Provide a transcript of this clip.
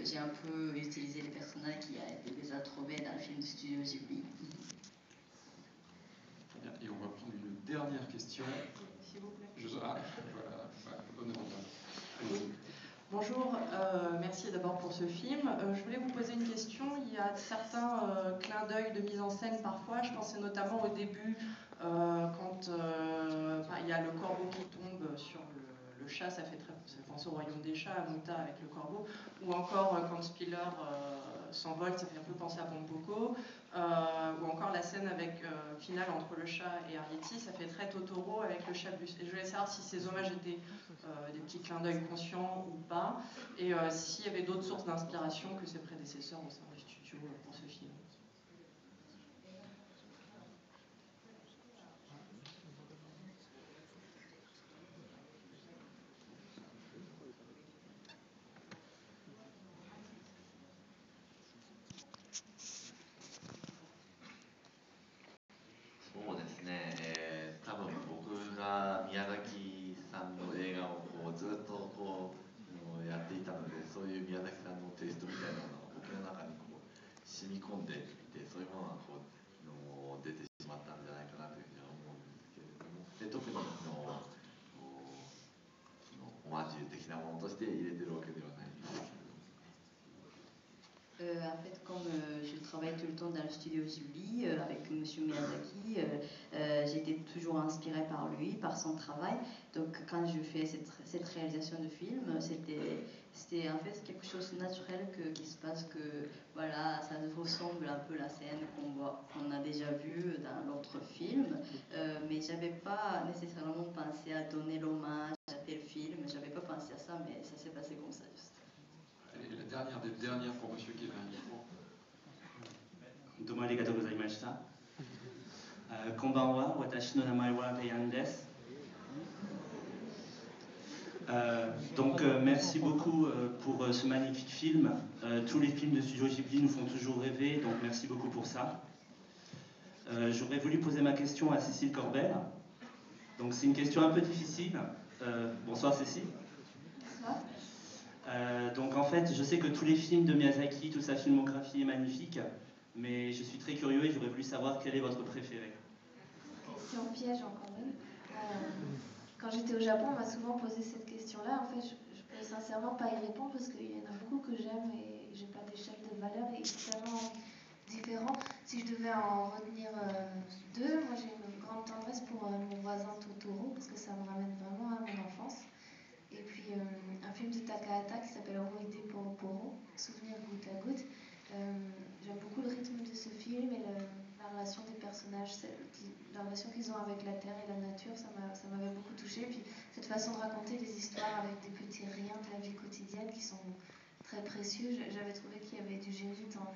j'ai un peu utilisé les personnages qui a été déjà trouvés dans le film du studio Ghibli. Bien, et on va prendre une dernière question. S'il vous plaît. Voilà, honneur aux dames. Allez-y. Bonjour, merci d'abord pour ce film. Je voulais vous poser une question. Il y a certains clins d'œil de mise en scène parfois. Je pensais notamment au début, quand il y a le corbeau qui tombe sur le chat, ça fait penser au royaume des chats, à Muta avec le corbeau. Ou encore quand Spiller s'envole, ça fait un peu penser à Pompoko. Ou encore la scène finale entre le chat et Arrietty, ça fait très Totoro avec le chat bus. Et je voulais savoir si ces hommages étaient des petits clins d'œil conscients ou pas, et s'il y avait d'autres sources d'inspiration que ses prédécesseurs au sein du studio pour ce film. En fait, comme je travaille tout le temps dans le studio Ghibli avec Monsieur Miyazaki, j'étais toujours inspirée par lui, par son travail. Donc, quand je fais cette réalisation de film, c'était en fait quelque chose de naturel qui se passe, que voilà, ça ressemble un peu à la scène qu'on a déjà vue dans l'autre film, mais j'avais pas nécessairement pensé à donner l'hommage à tel film, j'avais pas pensé à ça, mais ça s'est passé comme ça juste. Et la dernière des dernières pour Monsieur Kevin. どうもありがとうございました。こんばんは、私の名前はレイアンです。Donc merci beaucoup pour ce magnifique film. Tous les films de Studio Ghibli nous font toujours rêver, donc merci beaucoup pour ça. J'aurais voulu poser ma question à Cécile Corbel. Donc c'est une question un peu difficile. Bonsoir Cécile. Bonsoir. Donc en fait, je sais que tous les films de Miyazaki, toute sa filmographie est magnifique, mais je suis très curieux et j'aurais voulu savoir quel est votre préféré. Question piège encore même. Quand j'étais au Japon, on m'a souvent posé cette question-là. En fait, je peux sincèrement pas y répondre parce qu'il y en a beaucoup que j'aime et j'ai pas d'échelle de valeur et ils sont tellement différents. Si je devais en retenir deux, moi j'ai une grande tendresse pour Mon voisin Totoro parce que ça me ramène vraiment à mon enfance. Et puis un film de Takahata qui s'appelle Oroide Poro Poro, Souvenir goutte à goutte. J'aime beaucoup le rythme de ce film et la relation des personnages, la relation qu'ils ont avec la terre et la nature, ça m'avait beaucoup touchée. Puis cette façon de raconter des histoires avec des petits riens de la vie quotidienne qui sont très précieux, j'avais trouvé qu'il y avait du génie dans